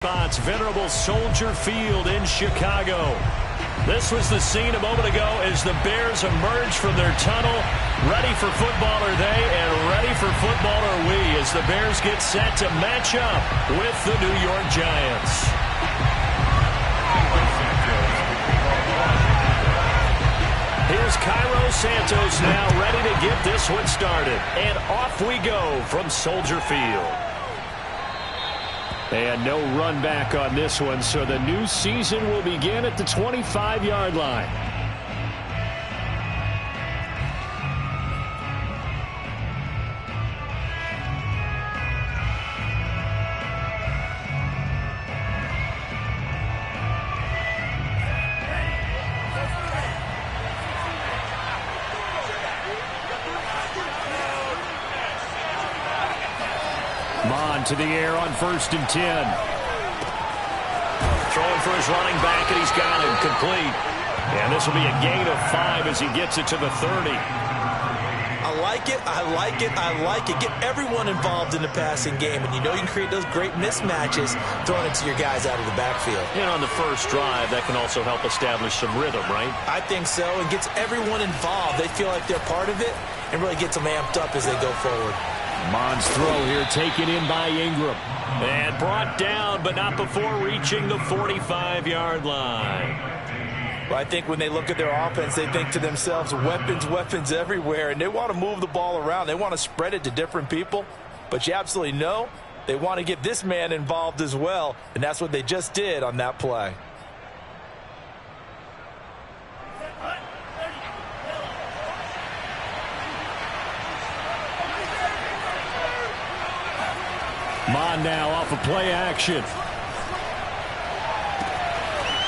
Spots, venerable Soldier Field in Chicago. This was the scene a moment ago as the Bears emerged from their tunnel. Ready for football are they, and ready for football are we, as the Bears get set to match up with the New York Giants. Here's Cairo Santos now ready to get this one started. And off we go from Soldier Field. And no run back on this one, so the new season will begin at the 25-yard line. Mon to the air on 1st and 10. Throwing for his running back, and he's got him complete. And this will be a gain of 5 as he gets it to the 30. I like it. I like it. I like it. Get everyone involved in the passing game, and you know you can create those great mismatches throwing it to your guys out of the backfield. And on the first drive, that can also help establish some rhythm, right? I think so. It gets everyone involved. They feel like they're part of it, and really gets them amped up as they go forward. Mon's throw here taken in by Ingram. And brought down, but not before reaching the 45-yard line. Well, I think when they look at their offense, they think to themselves, weapons, weapons everywhere, and they want to move the ball around. They want to spread it to different people, but you absolutely know they want to get this man involved as well, and that's what they just did on that play. Mon now off of play action.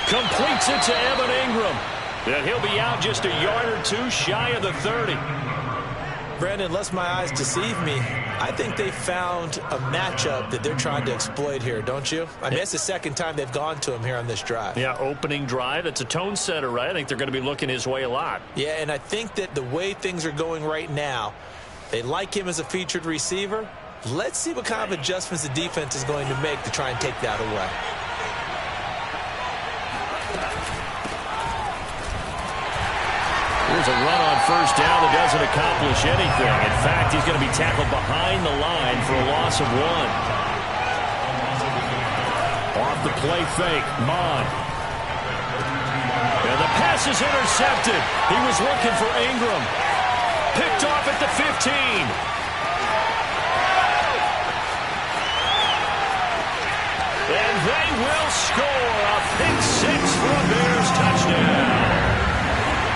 Completes it to Evan Ingram. And he'll be out just a yard or two shy of the 30. Brandon, unless my eyes deceive me, I think they found a matchup that they're trying to exploit here, don't you? I mean, it's the second time they've gone to him here on this drive. Yeah, opening drive. It's a tone setter, right? I think they're going to be looking his way a lot. Yeah, and I think that the way things are going right now, they like him as a featured receiver. Let's see what kind of adjustments the defense is going to make to try and take that away. Here's a run on first down that doesn't accomplish anything. In fact, he's going to be tackled behind the line for a loss of 1. Off the play fake, Mon. And the pass is intercepted. He was looking for Ingram. Picked off at the 15. And they will score a pick 6 for a Bears touchdown.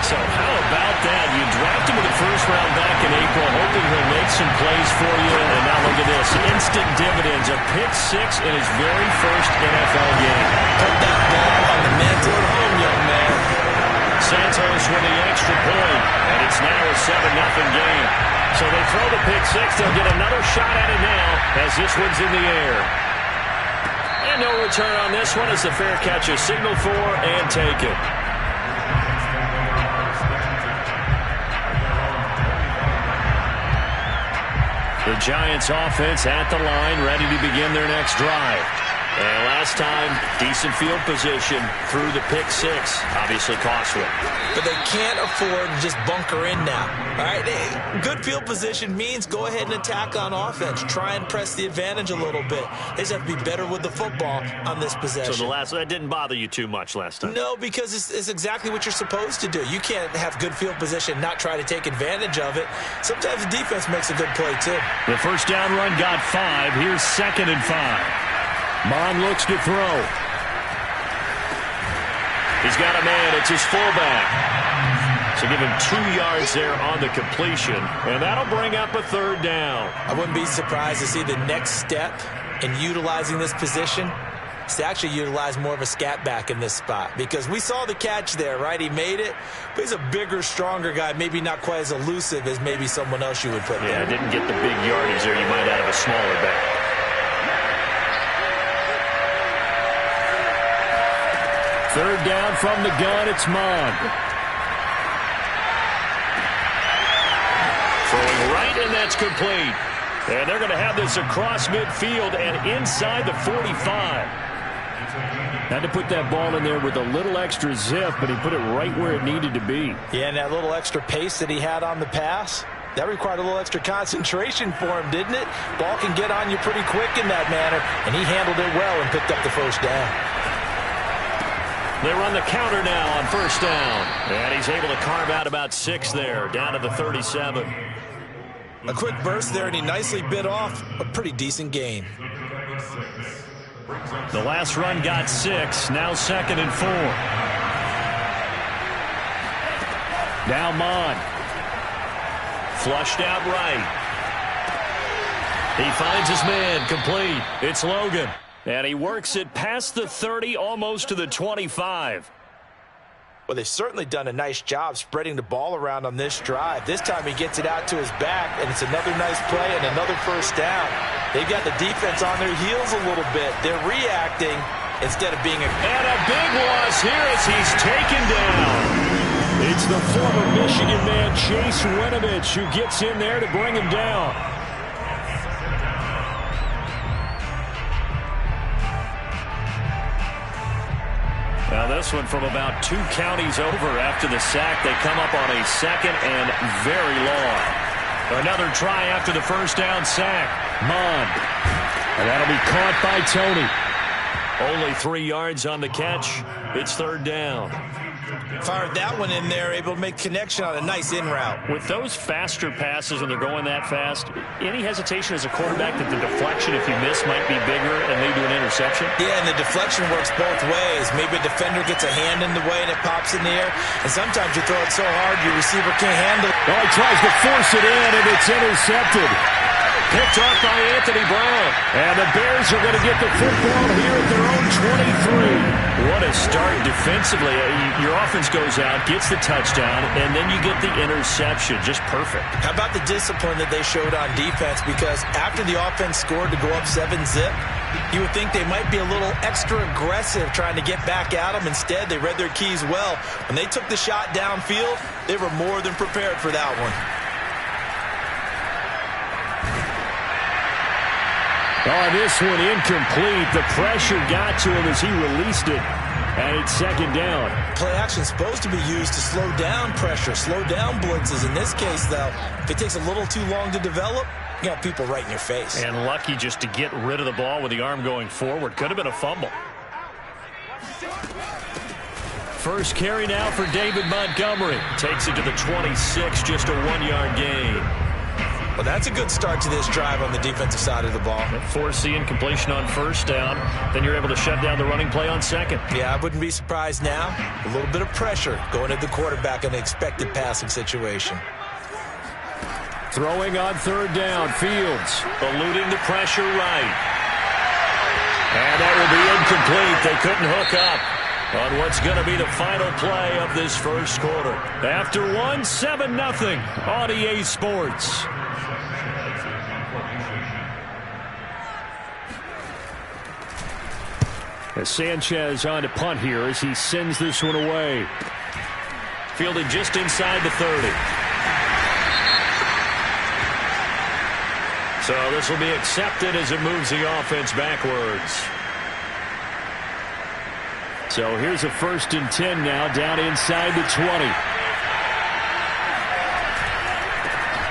So how about that? You draft him in the first round back in April, hoping he'll make some plays for you. And now look at this. Instant dividends. A pick 6 in his very first NFL game. Put that ball on the mantle at home, young man. Santos with the extra point. And it's now a 7-0 game. So they throw the pick 6. They'll get another shot at it now as this one's in the air. And no return on this one as the fair catch is signaled for and taken. The Giants offense at the line, ready to begin their next drive. And last time, decent field position through the pick 6. Obviously costly. But they can't afford to just bunker in now. All right, good field position means go ahead and attack on offense. Try and press the advantage a little bit. They just have to be better with the football on this possession. So that didn't bother you too much last time? No, because it's exactly what you're supposed to do. You can't have good field position, not try to take advantage of it. Sometimes the defense makes a good play, too. The first down run got 5. Here's 2nd and 5. Mon looks to throw. He's got a man. It's his fullback. So give him 2 yards there on the completion. And that'll bring up a 3rd down. I wouldn't be surprised to see the next step in utilizing this position is to actually utilize more of a scat back in this spot. Because we saw the catch there, right? He made it. But he's a bigger, stronger guy. Maybe not quite as elusive as maybe someone else you would put there. Yeah, didn't get the big yardage there you might out of a smaller back. Third down from the gun, it's Mon. Throwing right, and that's complete. And they're going to have this across midfield and inside the 45. Had to put that ball in there with a little extra zip, but he put it right where it needed to be. Yeah, and that little extra pace that he had on the pass, that required a little extra concentration for him, didn't it? Ball can get on you pretty quick in that manner, and he handled it well and picked up the first down. They run the counter now on first down. And he's able to carve out about 6 there, down to the 37. A quick burst there, and he nicely bit off a pretty decent gain. The last run got 6, now 2nd and 4. Now Mond. Flushed out right. He finds his man, complete. It's Logan. And he works it past the 30, almost to the 25. Well, they've certainly done a nice job spreading the ball around on this drive. This time he gets it out to his back, and it's another nice play and another first down. They've got the defense on their heels a little bit. They're reacting instead of being And a big loss here as he's taken down. It's the former Michigan man, Chase Winovich, who gets in there to bring him down. Now this one from about 2 counties over after the sack. They come up on a 2nd and very long. Another try after the first down sack. Mond. And that'll be caught by Tony. Only 3 yards on the catch. It's 3rd down. Fired that one in there, able to make connection on a nice in route. With those faster passes when they're going that fast, any hesitation as a quarterback that the deflection, if you miss, might be bigger and lead to an interception? Yeah, and the deflection works both ways. Maybe a defender gets a hand in the way and it pops in the air. And sometimes you throw it so hard your receiver can't handle it. Oh, he tries to force it in, and it's intercepted. Picked off by Anthony Brown. And the Bears are going to get the football here at their own 23. What a start defensively. Your offense goes out, gets the touchdown, and then you get the interception. Just perfect. How about the discipline that they showed on defense? Because after the offense scored to go up 7-zip, you would think they might be a little extra aggressive trying to get back at them. Instead, they read their keys well. When they took the shot downfield, they were more than prepared for that one. Oh, this one incomplete. The pressure got to him as he released it. And it's 2nd down. Play action is supposed to be used to slow down pressure, slow down blitzes. In this case, though, if it takes a little too long to develop, you got people right in your face. And lucky just to get rid of the ball with the arm going forward. Could have been a fumble. First carry now for David Montgomery. Takes it to the 26, just a 1-yard gain. Well, that's a good start to this drive on the defensive side of the ball. Forcing incompletion on first down. Then you're able to shut down the running play on 2nd. Yeah, I wouldn't be surprised now. A little bit of pressure going at the quarterback in an expected passing situation. Throwing on 3rd down. Fields eluding the pressure right. And that will be incomplete. They couldn't hook up on what's going to be the final play of this first quarter. After 7-0 on EA Sports. As Sanchez on to punt here as he sends this one away. Fielded just inside the 30. So this will be accepted as it moves the offense backwards. So here's a 1st and 10 now, down inside the 20.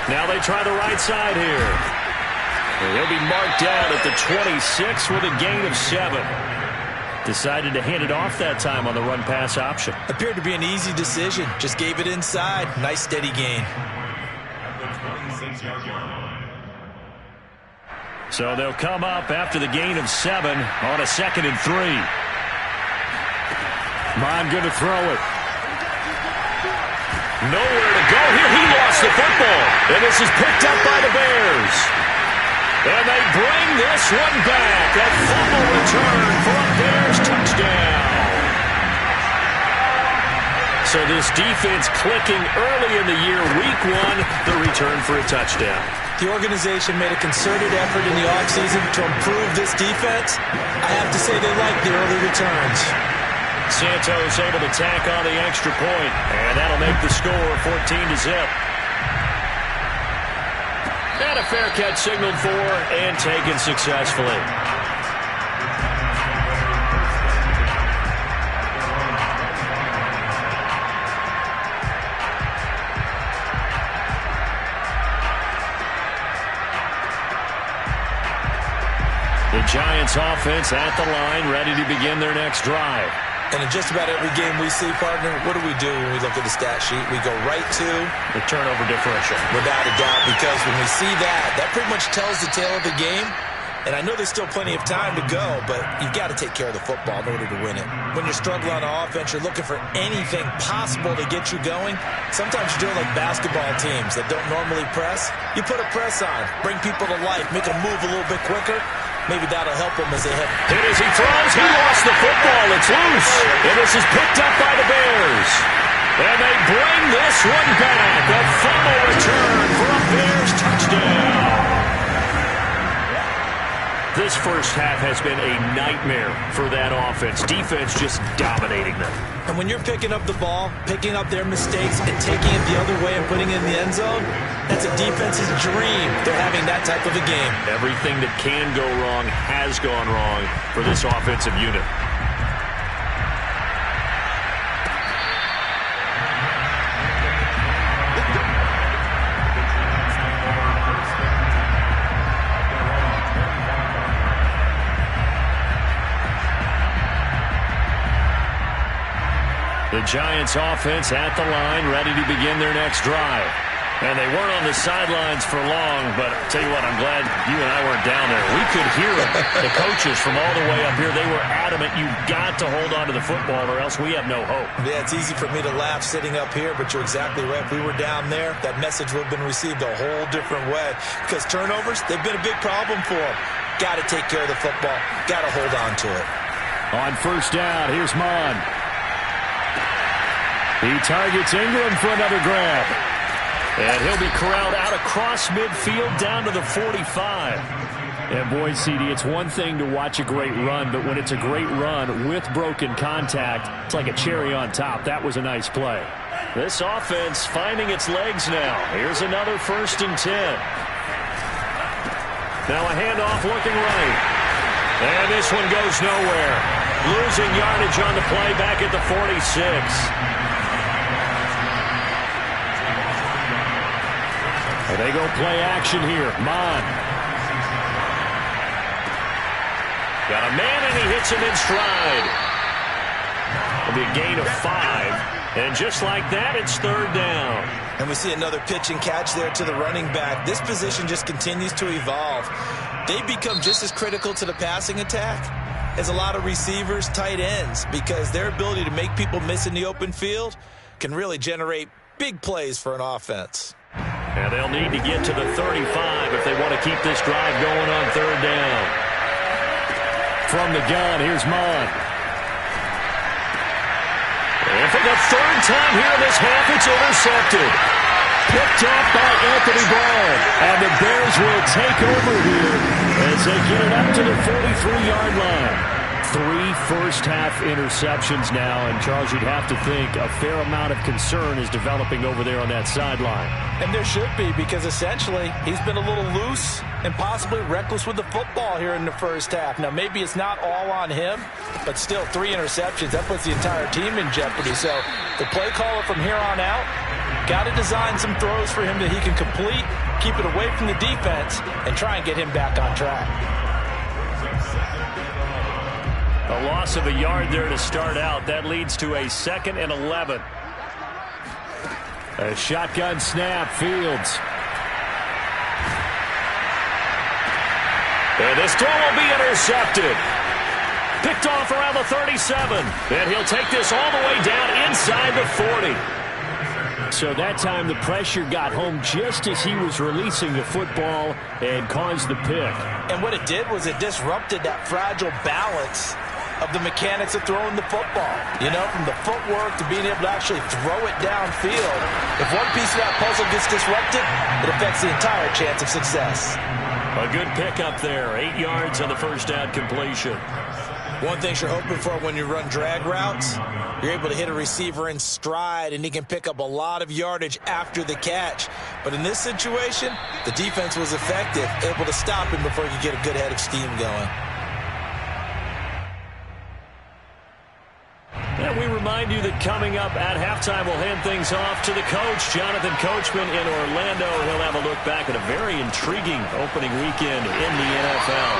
Now they try the right side here. And he'll be marked down at the 26 with a gain of 7. Decided to hand it off that time on the run-pass option. Appeared to be an easy decision. Just gave it inside. Nice steady gain. So they'll come up after the gain of 7 on a 2nd and 3. Mond going to throw it. Nowhere to go here. He lost the football. And this is picked up by the Bears. And they bring this one back. A fumble return for a Bears touchdown. So this defense clicking early in the year, week 1, the return for a touchdown. The organization made a concerted effort in the offseason to improve this defense. I have to say they like the early returns. Santos able to tack on the extra point, and that'll make the score 14-0. And a fair catch signaled for and taken successfully. Giants offense at the line, ready to begin their next drive. And in just about every game we see, partner, what do we do when we look at the stat sheet? We go right to the turnover differential. Without a doubt, because when we see that, that pretty much tells the tale of the game. And I know there's still plenty of time to go, but you've got to take care of the football in order to win it. When you're struggling on offense, you're looking for anything possible to get you going. Sometimes you're doing like basketball teams that don't normally press. You put a press on, bring people to life, make them move a little bit quicker. Maybe that'll help them as they head. Hit as he throws. He lost the football. It's loose. And this is picked up by the Bears. And they bring this one back. A fumble return for a Bears touchdown. This first half has been a nightmare for that offense. Defense just dominating them. And when you're picking up the ball, picking up their mistakes, and taking it the other way and putting it in the end zone, that's a defense's dream. They're having that type of a game. Everything that can go wrong has gone wrong for this offensive unit. The Giants offense at the line, ready to begin their next drive. And they weren't on the sidelines for long, but I'll tell you what, I'm glad you and I weren't down there. We could hear the coaches from all the way up here. They were adamant, you've got to hold on to the football or else we have no hope. Yeah, it's easy for me to laugh sitting up here, but you're exactly right. If we were down there, that message would have been received a whole different way. Because turnovers, they've been a big problem for them. Got to take care of the football. Got to hold on to it. On first down, here's Mon. He targets Ingram for another grab. And he'll be corralled out across midfield down to the 45. And boy, CD, it's one thing to watch a great run, but when it's a great run with broken contact, it's like a cherry on top. That was a nice play. This offense finding its legs now. Here's another 1st and 10. Now a handoff looking right. And this one goes nowhere. Losing yardage on the play back at the 46. They go play action here. Mon. Got a man, and he hits him in stride. It'll be a gain of 5. And just like that, it's 3rd down. And we see another pitch and catch there to the running back. This position just continues to evolve. They become just as critical to the passing attack as a lot of receivers, tight ends, because their ability to make people miss in the open field can really generate big plays for an offense. And they'll need to get to the 35 if they want to keep this drive going on 3rd down. From the gun, here's Mon. And for the 3rd time here in this half, it's intercepted. Picked off by Anthony Barr. And the Bears will take over here as they get it up to the 43-yard line. 3 first-half interceptions now, and Charles, you'd have to think a fair amount of concern is developing over there on that sideline. And there should be, because essentially he's been a little loose and possibly reckless with the football here in the first half. Now, maybe it's not all on him, but still 3 interceptions. That puts the entire team in jeopardy. So the play caller from here on out got to design some throws for him that he can complete, keep it away from the defense, and try and get him back on track. A loss of a yard there to start out. That leads to a 2nd and 11. A shotgun snap, Fields. And this throw will be intercepted. Picked off around the 37. And he'll take this all the way down inside the 40. So that time the pressure got home just as he was releasing the football and caused the pick. And what it did was it disrupted that fragile balance of the mechanics of throwing the football. You know, from the footwork to being able to actually throw it downfield. If one piece of that puzzle gets disrupted, it affects the entire chance of success. A good pickup there. 8 yards on the first down completion. One thing you're hoping for when you run drag routes, you're able to hit a receiver in stride, and he can pick up a lot of yardage after the catch. But in this situation, the defense was effective, able to stop him before he could get a good head of steam going. And we remind you that coming up at halftime, we'll hand things off to the coach, Jonathan Coachman in Orlando. He'll have a look back at a very intriguing opening weekend in the NFL.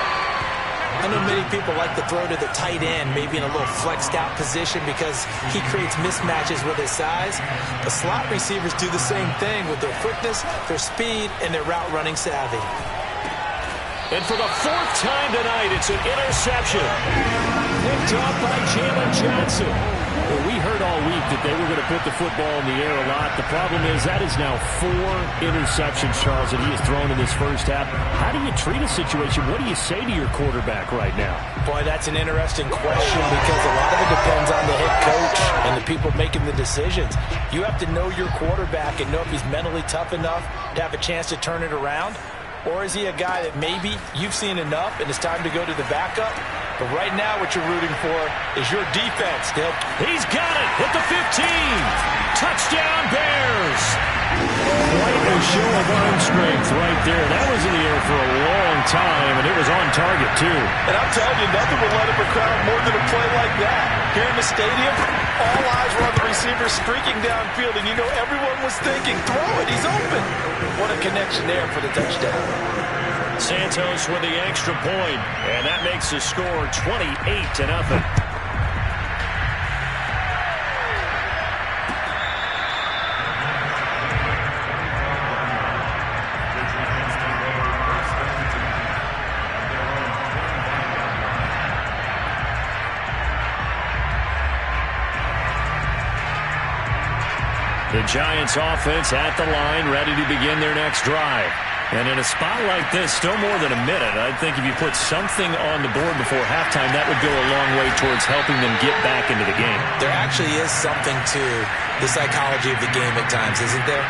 I know many people like to throw to the tight end, maybe in a little flexed out position because he creates mismatches with his size. But slot receivers do the same thing with their quickness, their speed, and their route running savvy. And for the fourth time tonight, it's an interception. Picked up by Jalen Johnson. Well, we heard all week that they were going to put the football in the air a lot. The problem is that is now 4 interceptions, Charles, that he has thrown in this first half. How do you treat a situation? What do you say to your quarterback right now? Boy, that's an interesting question because a lot of it depends on the head coach and the people making the decisions. You have to know your quarterback and know if he's mentally tough enough to have a chance to turn it around. Or is he a guy that maybe you've seen enough and it's time to go to the backup? But right now what you're rooting for is your defense. He's got it at the 15. Touchdown, Bears. Quite a show of arm strength right there. That was in the air for a long time, and it was on target, too. And I'm telling you, nothing will let him crowd more than a play like that. Here in the stadium, all eyes were on the receiver streaking downfield, and you know everyone was thinking, throw it, he's open. What a connection there for the touchdown. Santos with the extra point, and that makes the score 28-0. The Giants offense at the line, ready to begin their next drive. And in a spot like this, still more than a minute, I think if you put something on the board before halftime, that would go a long way towards helping them get back into the game. There actually is something to the psychology of the game at times, isn't there?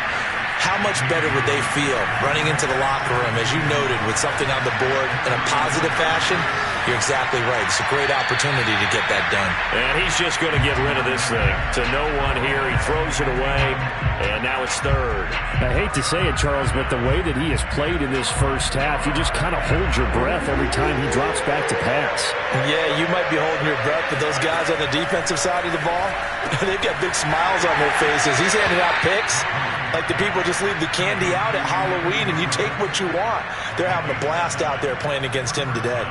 How much better would they feel running into the locker room, as you noted, with something on the board in a positive fashion? You're exactly right. It's a great opportunity to get that done. And he's just going to get rid of this thing. To no one here. He throws it away, and now it's third. I hate to say it, Charles, but the way that he has played in this first half, you just kind of hold your breath every time he drops back to pass. Yeah, you might be holding your breath, but those guys on the defensive side of the ball, they've got big smiles on their faces. He's handing out picks like the people just leave the candy out at Halloween and you take what you want. They're having a blast out there playing against him today.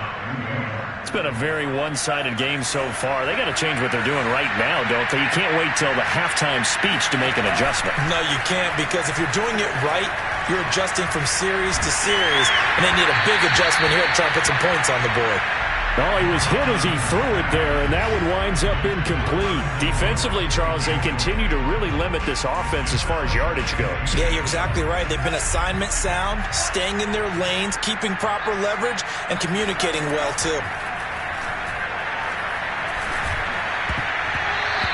It's been a very one-sided game so far. They got to change what they're doing right now, don't they? You can't wait till the halftime speech to make an adjustment. No, you can't, because if you're doing it right, you're adjusting from series to series, and they need a big adjustment here to try and put some points on the board. Oh, he was hit as he threw it there, and that one winds up incomplete. Defensively, Charles, they continue to really limit this offense as far as yardage goes. Yeah, you're exactly right. They've been assignment sound, staying in their lanes, keeping proper leverage, and communicating well, too.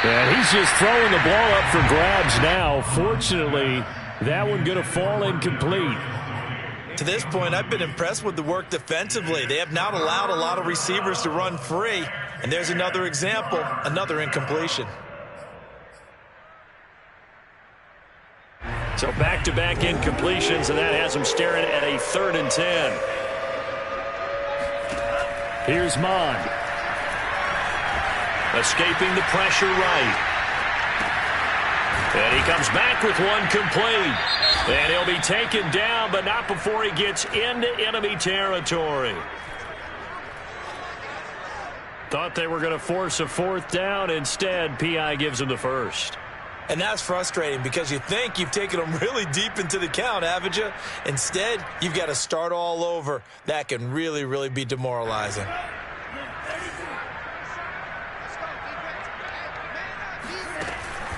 And he's just throwing the ball up for grabs now. Fortunately, that one going to fall incomplete. To this point, I've been impressed with the work defensively. They have not allowed a lot of receivers to run free. And there's another example, another incompletion. So back-to-back incompletions, and that has them staring at a 3rd and 10. Here's Mond. Escaping the pressure right. And he comes back with one complete. And he'll be taken down, but not before he gets into enemy territory. Thought they were going to force a 4th down. Instead, P.I. gives him the first. And that's frustrating because you think you've taken them really deep into the count, haven't you? Instead, you've got to start all over. That can really, really be demoralizing.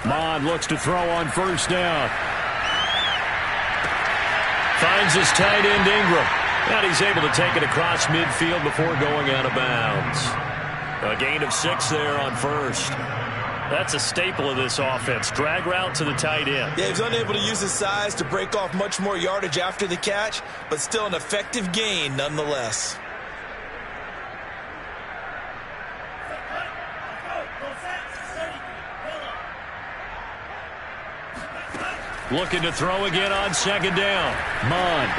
Mond looks to throw on 1st down. Finds his tight end Ingram. And he's able to take it across midfield before going out of bounds. A gain of 6 there on 1st. That's a staple of this offense. Drag route to the tight end. Yeah, he's unable to use his size to break off much more yardage after the catch, but still an effective gain nonetheless. Looking to throw again on 2nd down. Mond.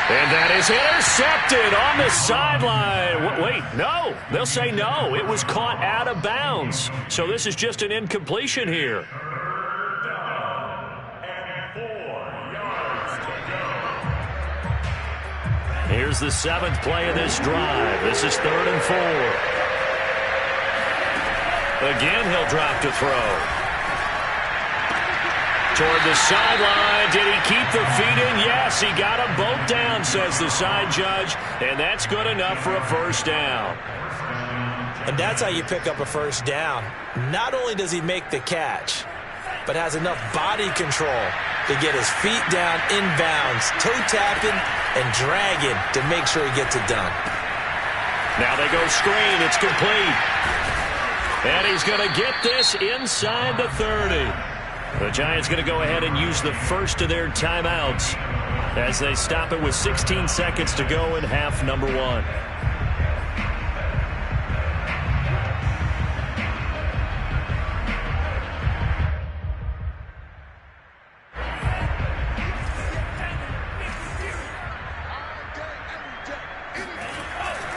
And that is intercepted on the sideline. Wait, no. They'll say no. It was caught out of bounds. So this is just an incompletion here. Here's the 7th play of this drive. This is 3rd and 4. Again, he'll drop to throw. Toward the sideline. Did he keep the feet in? Yes, he got them both down, says the side judge. And that's good enough for a first down. And that's how you pick up a first down. Not only does he make the catch, but has enough body control to get his feet down inbounds, toe tapping and dragging to make sure he gets it done. Now they go screen. It's complete. And he's going to get this inside the 30. The Giants going to go ahead and use the first of their timeouts as they stop it with 16 seconds to go in half number 1.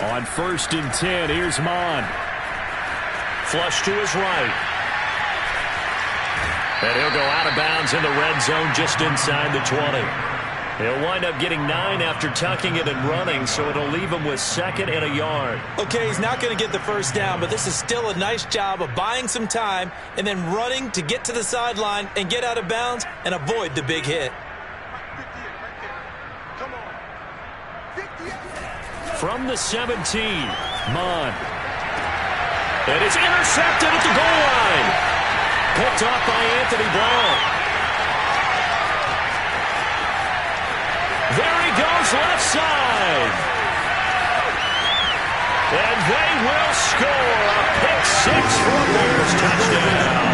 On 1st and 10, here's Mond. Flush to his right. And he'll go out of bounds in the red zone just inside the 20. He'll wind up getting 9 after tucking it and running, so it'll leave him with 2nd and a yard. Okay, he's not going to get the first down, but this is still a nice job of buying some time and then running to get to the sideline and get out of bounds and avoid the big hit. From the 17, Mond. And it's intercepted at the goal line. Picked off by Anthony Brown. There he goes, left side. And they will score a pick 6 for a Bears touchdown.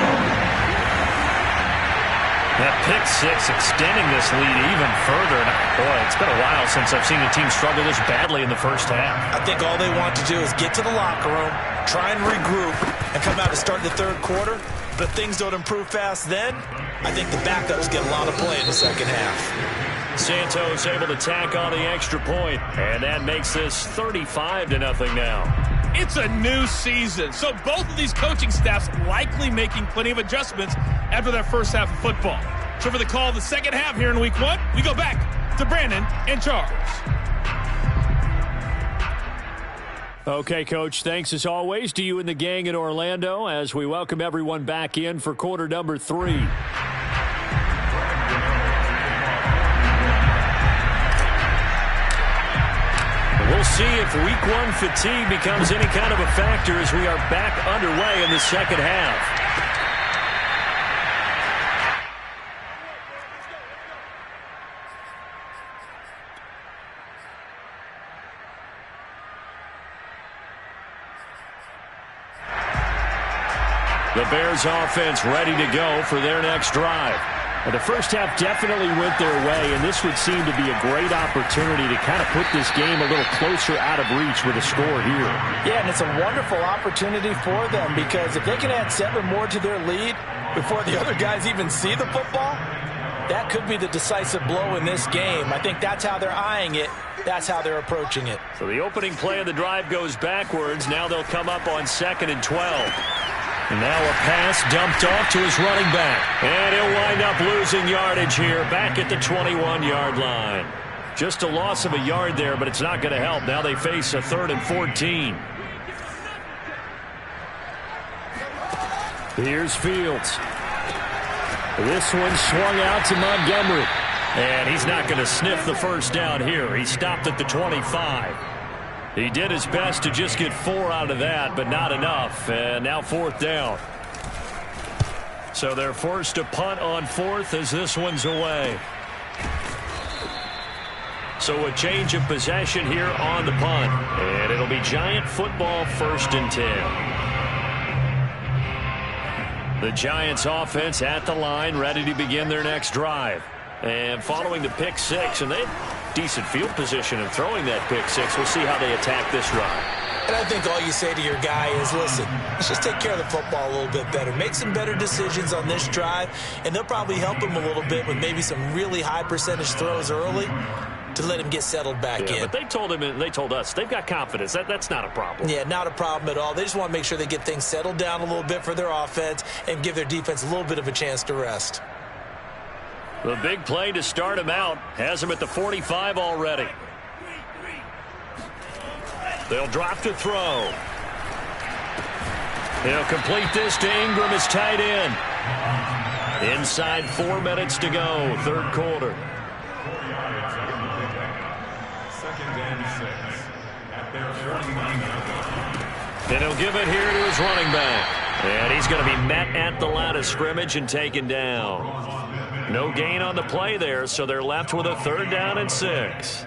That pick 6 extending this lead even further. And boy, it's been a while since I've seen a team struggle this badly in the first half. I think all they want to do is get to the locker room, try and regroup, and come out to start the 3rd quarter. But things don't improve fast then. I think the backups get a lot of play in the second half. Santos able to tack on the extra point, and that makes this 35-0 now. It's a new season, so both of these coaching staffs likely making plenty of adjustments after that first half of football. So for the call of the second half here in week 1, we go back to Brandon and Charles. Okay, Coach, thanks as always to you and the gang in Orlando as we welcome everyone back in for quarter number 3. We'll see if week 1 fatigue becomes any kind of a factor as we are back underway in the second half. The Bears offense ready to go for their next drive. Well, the first half definitely went their way, and this would seem to be a great opportunity to kind of put this game a little closer out of reach with a score here. Yeah, and it's a wonderful opportunity for them because if they can add 7 more to their lead before the other guys even see the football, that could be the decisive blow in this game. I think that's how they're eyeing it. That's how they're approaching it. So the opening play of the drive goes backwards. Now they'll come up on 2nd and 12. And now a pass dumped off to his running back. And he'll wind up losing yardage here back at the 21-yard line. Just a loss of a yard there, but it's not going to help. Now they face a 3rd and 14. Here's Fields. This one swung out to Montgomery. And he's not going to sniff the first down here. He stopped at the 25. He did his best to just get 4 out of that, but not enough. And now 4th down. So they're forced to punt on 4th as this one's away. So a change of possession here on the punt. And it'll be Giant football 1st and 10. The Giants offense at the line, ready to begin their next drive. And following the pick 6, and they decent field position of throwing that pick 6. We'll see how they attack this run. And I think all you say to your guy is, listen, let's just take care of the football a little bit better. Make some better decisions on this drive, and they'll probably help him a little bit with maybe some really high percentage throws early to let him get settled back in. But they told him, and they told us, they've got confidence. That's not a problem. Yeah, not a problem at all. They just want to make sure they get things settled down a little bit for their offense and give their defense a little bit of a chance to rest. The big play to start him out has him at the 45 already. They'll drop to throw. He'll complete this to Ingram, his tight end. Inside 4 minutes to go, third quarter. And he'll give it here to his running back. And he's going to be met at the line of scrimmage and taken down. No gain on the play there, so they're left with a 3rd down and 6.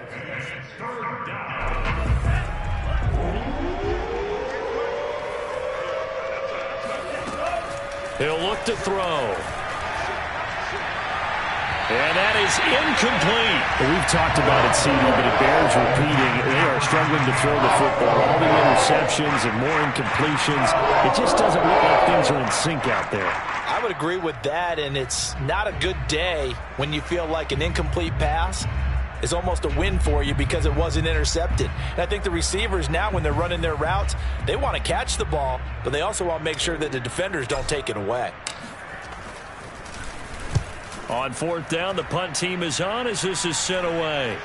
He'll look to throw. And that is incomplete. Well, we've talked about it, CD, but it bears repeating. They are struggling to throw the football. All the interceptions and more incompletions. It just doesn't look like things are in sync out there. I would agree with that, and it's not a good day when you feel like an incomplete pass is almost a win for you because it wasn't intercepted. And I think the receivers now, when they're running their routes, they want to catch the ball, but they also want to make sure that the defenders don't take it away. On 4th down, the punt team is on as this is sent away.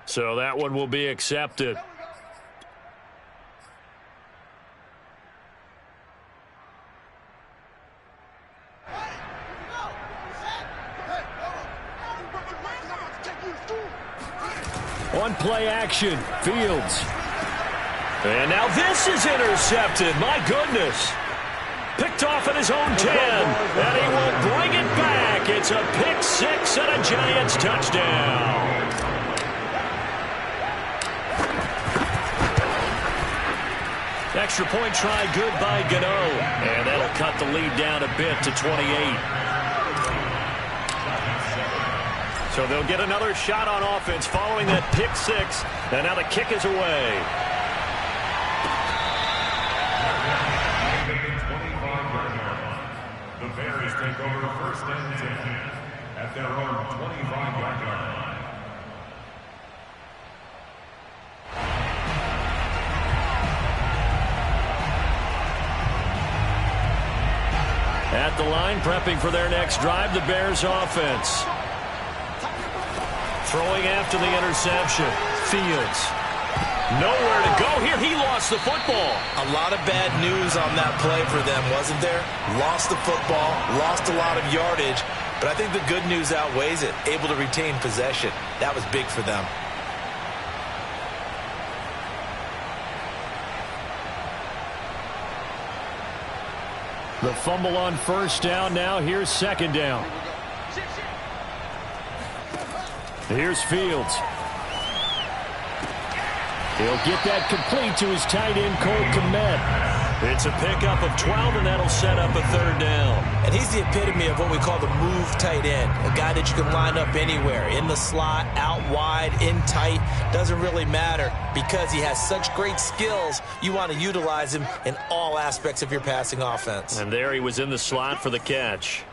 So that one will be accepted. On play action, Fields. And now this is intercepted. My goodness. Picked off at his own 10. And he will bring it back. It's a pick 6 and a Giants touchdown. Extra point try good by Gano. And that'll cut the lead down a bit to 28. So they'll get another shot on offense following that pick 6. And now the kick is away. The Bears take over 1st and 10 at their own 25-yard line. At the line, prepping for their next drive, the Bears offense. Throwing after the interception. Fields. Nowhere to go here. He lost the football. A lot of bad news on that play for them, wasn't there? Lost the football, lost a lot of yardage, but I think the good news outweighs it. Able to retain possession. That was big for them. The fumble on 1st down. Now here's 2nd down. Here's Fields. He'll get that complete to his tight end, Cole Kmet. It's a pickup of 12, and that'll set up a 3rd down. And he's the epitome of what we call the move tight end. A guy that you can line up anywhere. In the slot, out wide, in tight. Doesn't really matter because he has such great skills. You want to utilize him in all aspects of your passing offense. And there he was in the slot for the catch.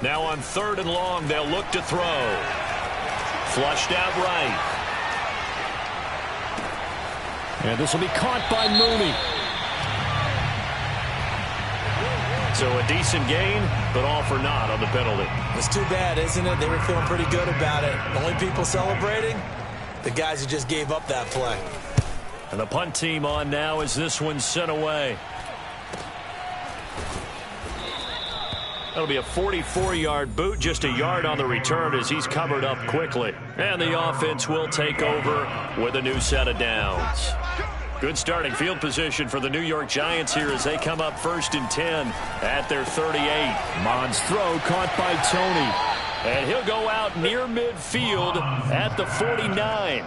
Now on 3rd and long, they'll look to throw. Flushed out right. And this will be caught by Mooney. So a decent gain, but all for naught on the penalty. It's too bad, isn't it? They were feeling pretty good about it. The only people celebrating, the guys who just gave up that play. And the punt team on now as this one's sent away. That'll be a 44-yard boot, just a yard on the return as he's covered up quickly. And the offense will take over with a new set of downs. Good starting field position for the New York Giants here as they come up 1st and 10 at their 38. Mond's throw caught by Tony. And he'll go out near midfield at the 49.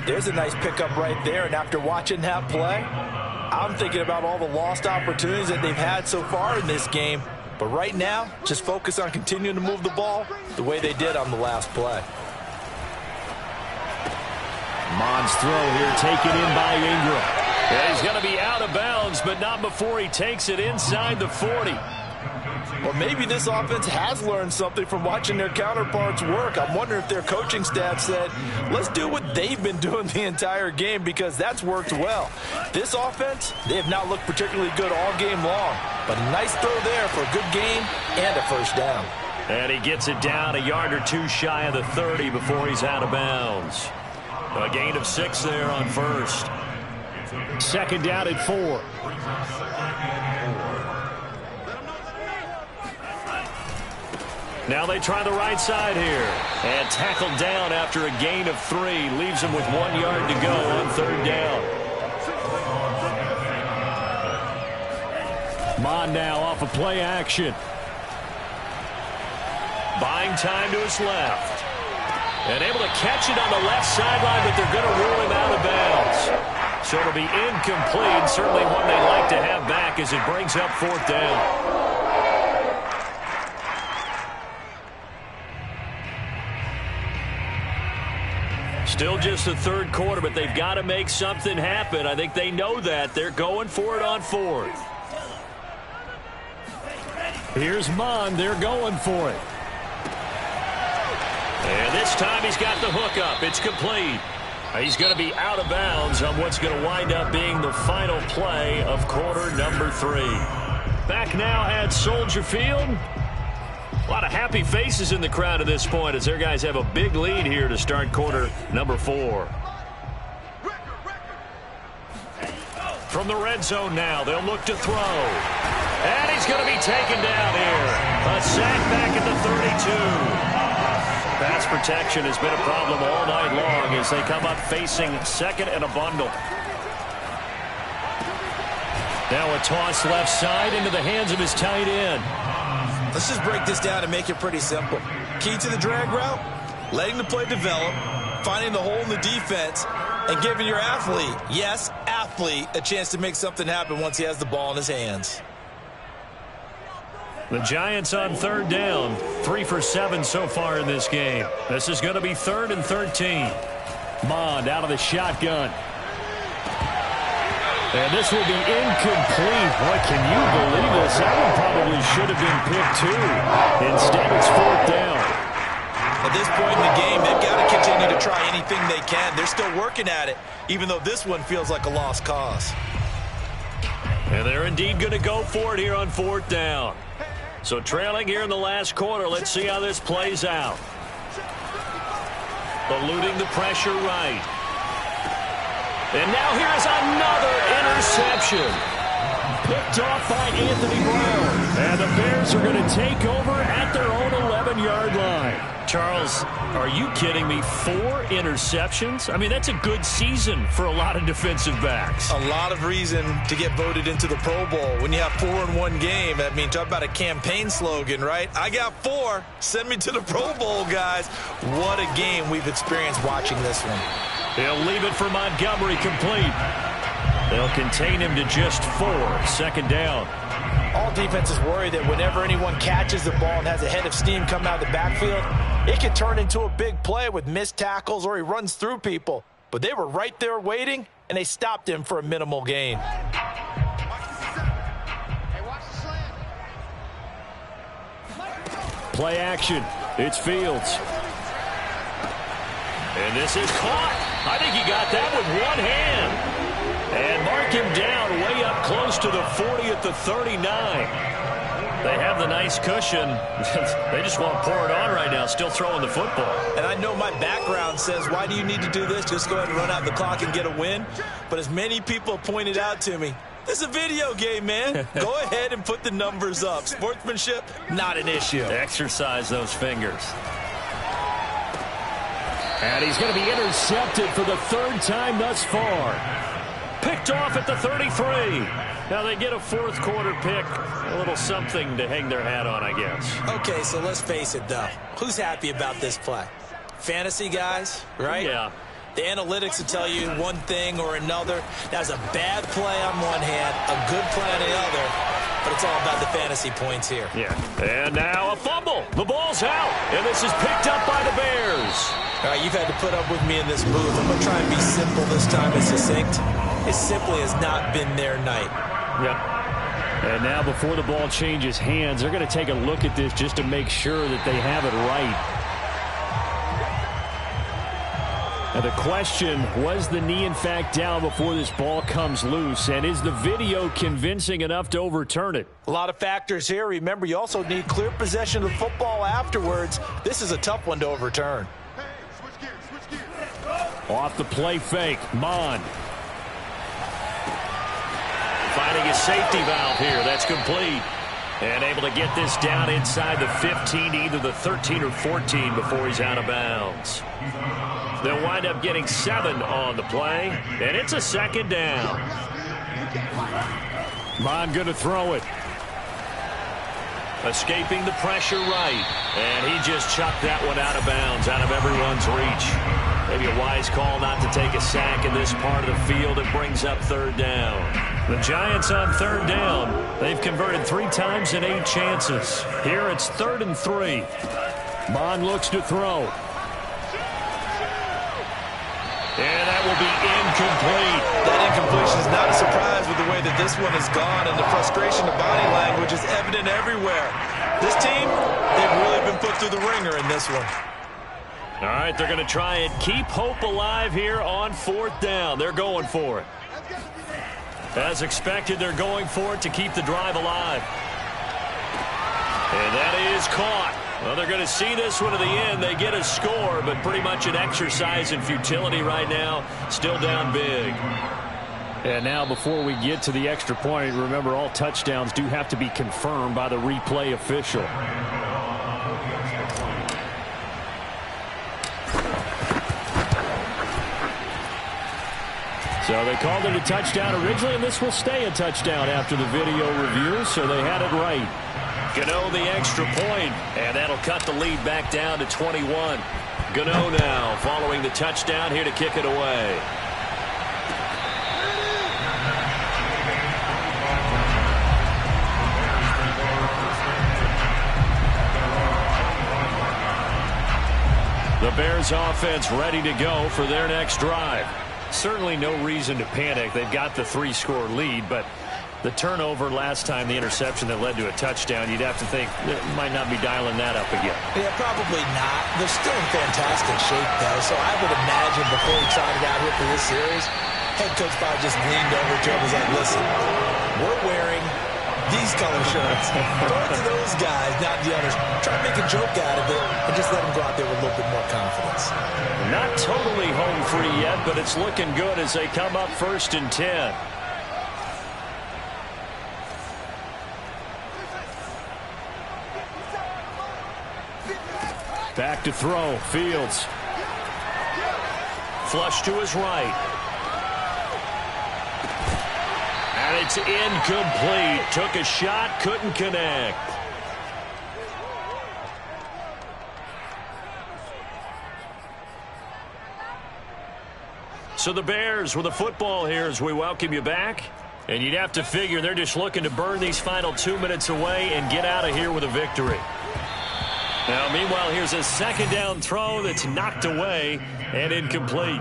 There's a nice pickup right there, and after watching that play, I'm thinking about all the lost opportunities that they've had so far in this game. But right now, just focus on continuing to move the ball the way they did on the last play. Mond's throw here taken in by Ingram. Yeah, he's going to be out of bounds, but not before he takes it inside the 40. Well, maybe this offense has learned something from watching their counterparts work. I'm wondering if their coaching staff said, let's do what they've been doing the entire game because that's worked well. This offense, they have not looked particularly good all game long. But a nice throw there for a good gain and a first down. And he gets it down a yard or two shy of the 30 before he's out of bounds. A gain of 6 there on first. Second down at 4. Now they try the right side here. And tackled down after a gain of 3. Leaves him with 1 yard to go on third down. Mond now off of play action. Buying time to his left. And able to catch it on the left sideline, but they're going to rule him out of bounds. So it'll be incomplete. Certainly one they'd like to have back as it brings up fourth down. Still just the third quarter, but they've got to make something happen. I think they know that. They're going for it on fourth. Here's Mond. They're going for it. And this time he's got the hook up. It's complete. He's going to be out of bounds on what's going to wind up being the final play of quarter number 3. Back now at Soldier Field. A lot of happy faces in the crowd at this point as their guys have a big lead here to start quarter number 4. From the red zone now, they'll look to throw. And he's going to be taken down here. A sack back at the 32. Pass protection has been a problem all night long as they come up facing second and a bundle. Now a toss left side into the hands of his tight end. Let's just break this down and make it pretty simple. Key to the drag route, letting the play develop, finding the hole in the defense, and giving your athlete, yes, athlete, a chance to make something happen once he has the ball in his hands. The Giants on third down, 3 for 7 so far in this game. This is going to be 3rd and 13. Mond out of the shotgun. And this will be incomplete. Boy, can you believe this? That one probably should have been picked too. Instead, it's fourth down. At this point in the game, they've got to continue to try anything they can. They're still working at it, even though this one feels like a lost cause. And they're indeed going to go for it here on fourth down. So trailing here in the last quarter, let's see how this plays out. Eluding the pressure right. And now here is another interception. Picked off by Anthony Brown. And the Bears are going to take over at their own 11-yard line. Charles, are you kidding me? 4 interceptions? I mean, that's a good season for a lot of defensive backs. A lot of reason to get voted into the Pro Bowl. When you have 4 in one game, I mean, talk about a campaign slogan, right? I got 4. Send me to the Pro Bowl, guys. What a game we've experienced watching this one. They'll leave it for Montgomery complete. They'll contain him to just 4. Second down. All defenses worry that whenever anyone catches the ball and has a head of steam coming out of the backfield, it can turn into a big play with missed tackles or he runs through people. But they were right there waiting, and they stopped him for a minimal gain. Play action. It's Fields. And this is caught. I think he got that with one hand. And mark him down way up close to the 40 at the 39. They have the nice cushion. They just want to pour it on right now, still throwing the football. And I know my background says, why do you need to do this? Just go ahead and run out the clock and get a win. But as many people pointed out to me, this is a video game, man. Go ahead and put the numbers up. Sportsmanship, not an issue. Exercise those fingers. And he's going to be intercepted for the 3rd time thus far. Picked off at the 33. Now they get a 4th quarter pick. A little something to hang their hat on, I guess. Okay, so let's face it, though. Who's happy about this play? Fantasy guys, right? Yeah. The analytics will tell you one thing or another. That's a bad play on one hand, a good play on the other. But it's all about the fantasy points here. Yeah. And now a fumble. The ball's out. And this is picked up by the Bears. All right, you've had to put up with me in this booth. I'm going to try and be simple this time and succinct. It simply has not been their night. Yep. And now before the ball changes hands, they're going to take a look at this just to make sure that they have it right. And the question, was the knee in fact down before this ball comes loose? And is the video convincing enough to overturn it? A lot of factors here. Remember, you also need clear possession of the football afterwards. This is a tough one to overturn. Off the play fake, Mond. Finding a safety valve here. That's complete. And able to get this down inside the 15, either the 13 or 14 before he's out of bounds. They'll wind up getting 7 on the play, and it's a second down. Mond going to throw it. Escaping the pressure right, and he just chucked that one out of bounds, out of everyone's reach. Maybe a wise call not to take a sack in this part of the field. It brings up third down. The Giants on third down. They've converted 3 times in 8 chances. Here it's 3rd and 3. Mond looks to throw. And that will be incomplete. That incompletion is not a surprise with the way that this one has gone, and the frustration of body language is evident everywhere. This team, they've really been put through the ringer in this one. All right, they're going to try and keep hope alive here on 4th down. They're going for it. As expected, they're going for it to keep the drive alive. And that is caught. Well, they're going to see this one to the end. They get a score, but pretty much an exercise in futility right now. Still down big. And now before we get to the extra point, remember all touchdowns do have to be confirmed by the replay official. So they called it a touchdown originally, and this will stay a touchdown after the video review, so they had it right. Gano the extra point, and that'll cut the lead back down to 21. Gano now following the touchdown here to kick it away. The Bears offense ready to go for their next drive. Certainly no reason to panic. They've got the 3-score lead, but the turnover last time, the interception that led to a touchdown, you'd have to think it might not be dialing that up again. Yeah, probably not. They're still in fantastic shape, though, so I would imagine before he trotted out here for this series, head coach probably just leaned over to him and was like, listen, we're wearing these color shirts. Throw it to those guys, not the others. Try to make a joke out of it and just let them go out there with a little bit more confidence. Not totally home free yet, but it's looking good as they come up 1st and 10. Back to throw, Fields. Flush to his right. And it's incomplete. Took a shot, couldn't connect. So the Bears with the football here as we welcome you back. And you'd have to figure they're just looking to burn these final 2 minutes away and get out of here with a victory. Now, meanwhile, here's a 2nd down throw that's knocked away and incomplete.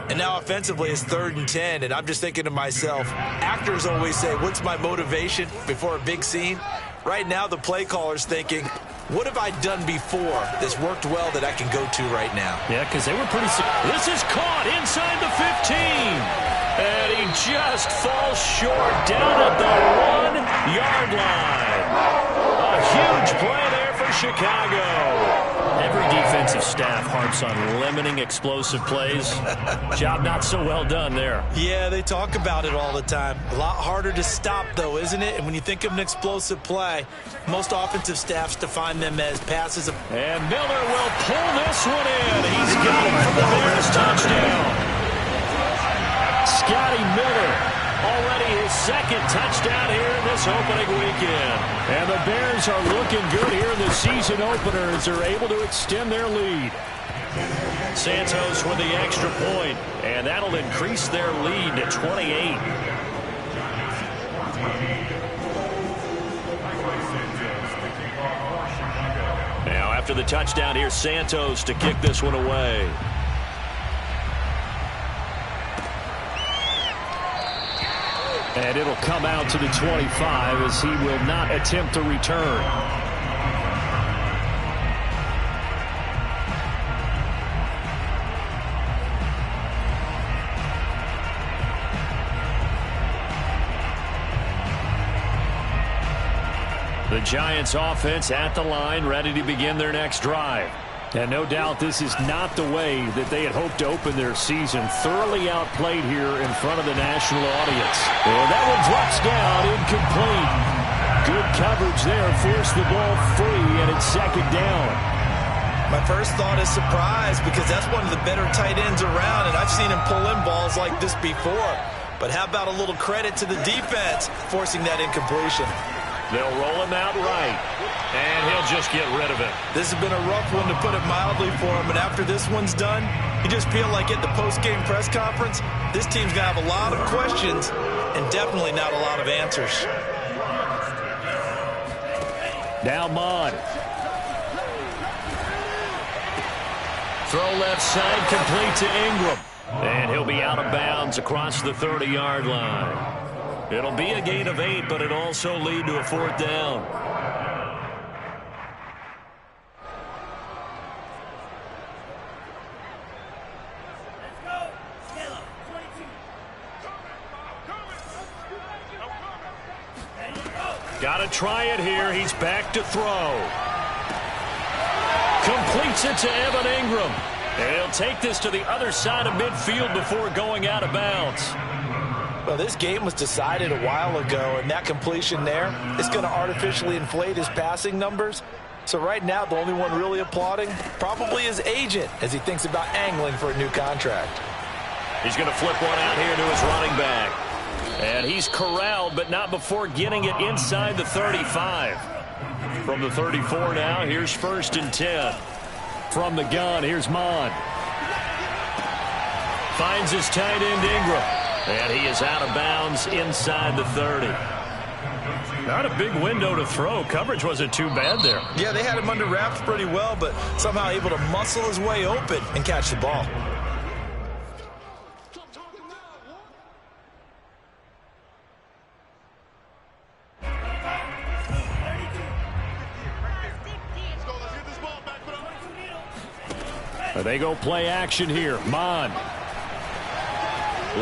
And now offensively it's 3rd and 10, and I'm just thinking to myself, actors always say, what's my motivation before a big scene? Right now the play caller's thinking, what have I done before that's worked well that I can go to right now? Yeah, because they were pretty... This is caught inside the 15. And he just falls short down at the 1-yard line. A huge play there for Chicago. Every defensive staff harps on limiting explosive plays. Job not so well done there. Yeah, they talk about it all the time. A lot harder to stop, though, isn't it? And when you think of an explosive play, most offensive staffs define them as passes. And Miller will pull this one in. He's got it for the Bears touchdown. Scotty Miller. Already his 2nd touchdown here in this opening weekend. And the Bears are looking good here in the season opener as they're able to extend their lead. Santos with the extra point, and that'll increase their lead to 28. Now after the touchdown, here's Santos to kick this one away. And it'll come out to the 25 as he will not attempt to return. Giants offense at the line, ready to begin their next drive. And no doubt this is not the way that they had hoped to open their season. Thoroughly outplayed here in front of the national audience. And that one drops down, incomplete. Good coverage there, forced the ball free, and it's second down. My first thought is surprise, because that's one of the better tight ends around, and I've seen him pull in balls like this before. But how about a little credit to the defense forcing that incompletion? They'll roll him out right, and he'll just get rid of it. This has been a rough one, to put it mildly, for him. And after this one's done, you just feel like at the post-game press conference, this team's going to have a lot of questions and definitely not a lot of answers. Now Mond. Throw left side, complete to Ingram. And he'll be out of bounds across the 30-yard line. It'll be a gain of 8, but it'll also lead to a fourth down. Got to try it here. He's back to throw. Completes it to Evan Ingram. And he'll take this to the other side of midfield before going out of bounds. Well, this game was decided a while ago, and that completion there is going to artificially inflate his passing numbers. So right now, the only one really applauding probably his agent as he thinks about angling for a new contract. He's going to flip one out here to his running back. And he's corralled, but not before getting it inside the 35. From the 34 now, here's 1st and 10. From the gun, here's Mond. Finds his tight end Ingram. And he is out of bounds inside the 30. Not a big window to throw. Coverage wasn't too bad there. Yeah, they had him under wraps pretty well, but somehow able to muscle his way open and catch the ball. They go play action here. Mond.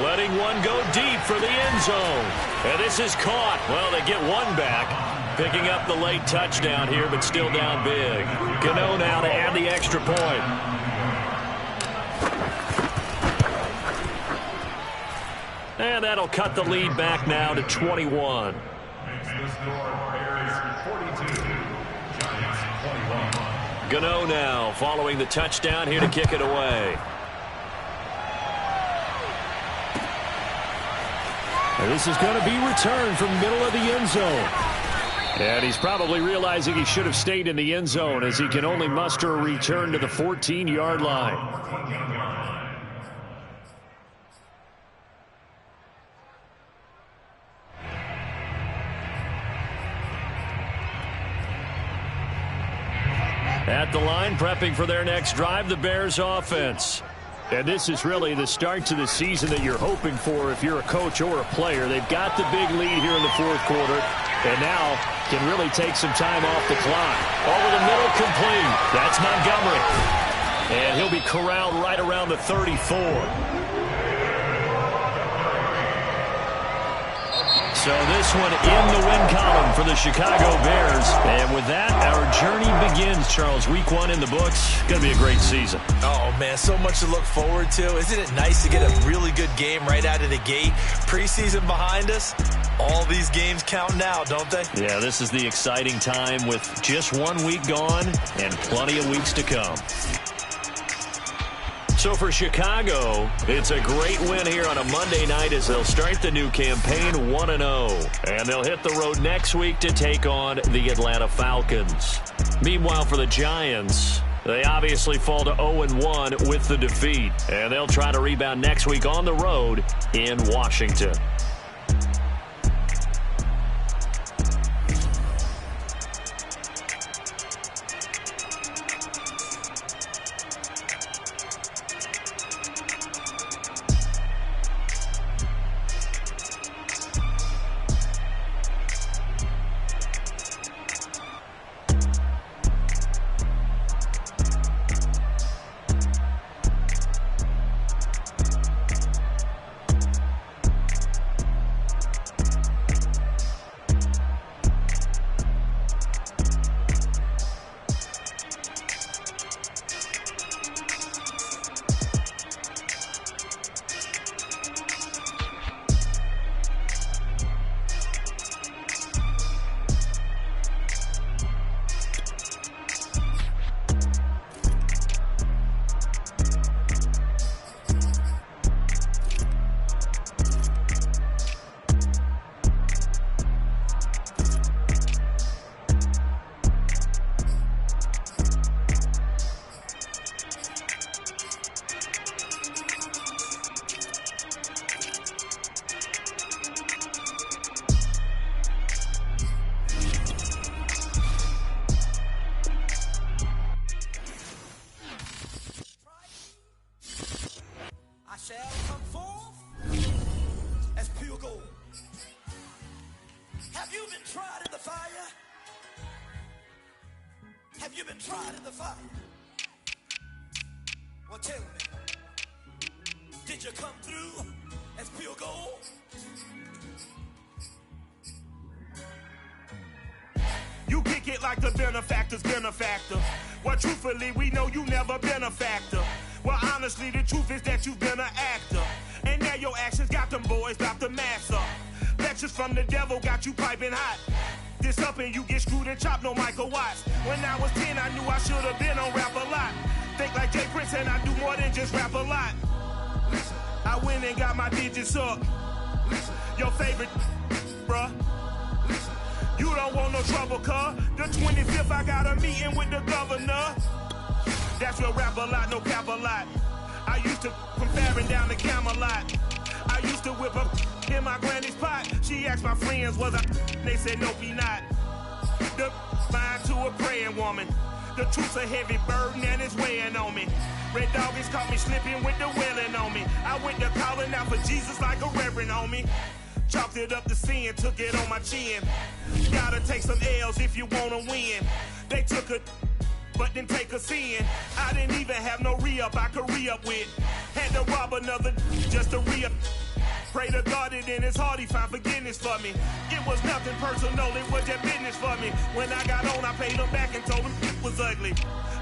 Letting one go deep for the end zone. And this is caught. Well, they get one back. Picking up the late touchdown here, but still down big. Gano now to add the extra point. And that'll cut the lead back now to 21. Gano now following the touchdown here to kick it away. And this is going to be returned from middle of the end zone. And he's probably realizing he should have stayed in the end zone as he can only muster a return to the 14-yard line. At the line, prepping for their next drive, the Bears offense. And this is really the start to the season that you're hoping for if you're a coach or a player. They've got the big lead here in the fourth quarter, and now can really take some time off the clock. Over the middle, complete. That's Montgomery. And he'll be corralled right around the 34. So this one in the win column for the Chicago Bears. And with that, our journey begins, Charles. Week 1 in the books. Going to be a great season. Oh, man, so much to look forward to. Isn't it nice to get a really good game right out of the gate? Preseason behind us. All these games count now, don't they? Yeah, this is the exciting time with just 1 week gone and plenty of weeks to come. So for Chicago, it's a great win here on a Monday night as they'll start the new campaign 1-0. And they'll hit the road next week to take on the Atlanta Falcons. Meanwhile, for the Giants, they obviously fall to 0-1 with the defeat. And they'll try to rebound next week on the road in Washington. been tried in the fire. Well, tell me, did you come through as pure gold? You kick it like the benefactor's benefactor. Well, truthfully, we know you never been a factor. Well, honestly, the truth is that you've been an actor. And now your actions got them boys about to mass up. Lectures from the devil got you piping hot. This up and you get screwed and chopped, no Michael Watts. When I was 10, I knew I should have been on Rap a Lot. Think like Jay Prince and I do more than just rap a lot. I went and got my digits up. Your favorite, bruh. You don't want no trouble, cuz. The 25th, I got a meeting with the governor. That's real Rap a Lot, no cap a lot. I used to from Farron down to Camelot. I used to whip up in my granny's pot. She asked my friends, was I? They said, nope, he not. The fine to a praying woman. The truth's a heavy burden and it's weighing on me. Red doggies caught me slipping with the wailing on me. I went to calling out for Jesus like a reverend on me. Chalked it up to sin, took it on my chin. Gotta take some L's if you wanna win. They took a but didn't take a sin. I didn't even have no re-up I could re-up with. Had to rob another just to re-up. Pray to God that in his heart he found forgiveness for me. It was nothing personal, it was just business for me. When I got on, I paid him back and told him it was ugly.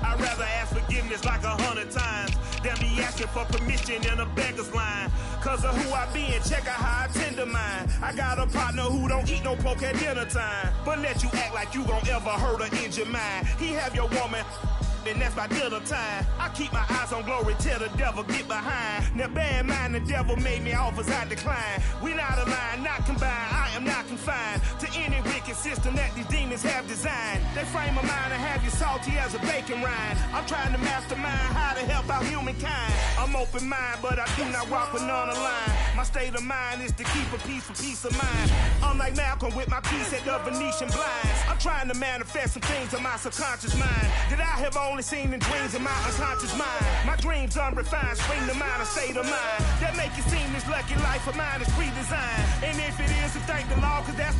I'd rather ask forgiveness like 100 times than be asking for permission in a beggar's line. Cause of who I be and check out how I tend to mine. I got a partner who don't eat no pork at dinner time, but let you act like you gon' ever hurt or injure mine. He have your woman, and that's by dinner time. I keep my eyes on glory till the devil get behind. Now bear in mind the devil made me offers I decline. We not aligned, not combined, I am not confined to any wicked system that these demons have designed. They frame a mind and have you salty as a bacon rind. I'm trying to mastermind how to help out humankind. I'm open mind, but I do not rock with none aligned. My state of mind is to keep a peace for peace of mind. Unlike Malcolm with my peace at the Venetian blinds. I'm trying to manifest some things in my subconscious mind that I have only seen in dreams in my unconscious mind. My dreams unrefined, spring to mind, a state of mind that make it seem this lucky life of mine is pre-designed. And if it is, to thank the Lord, cause that's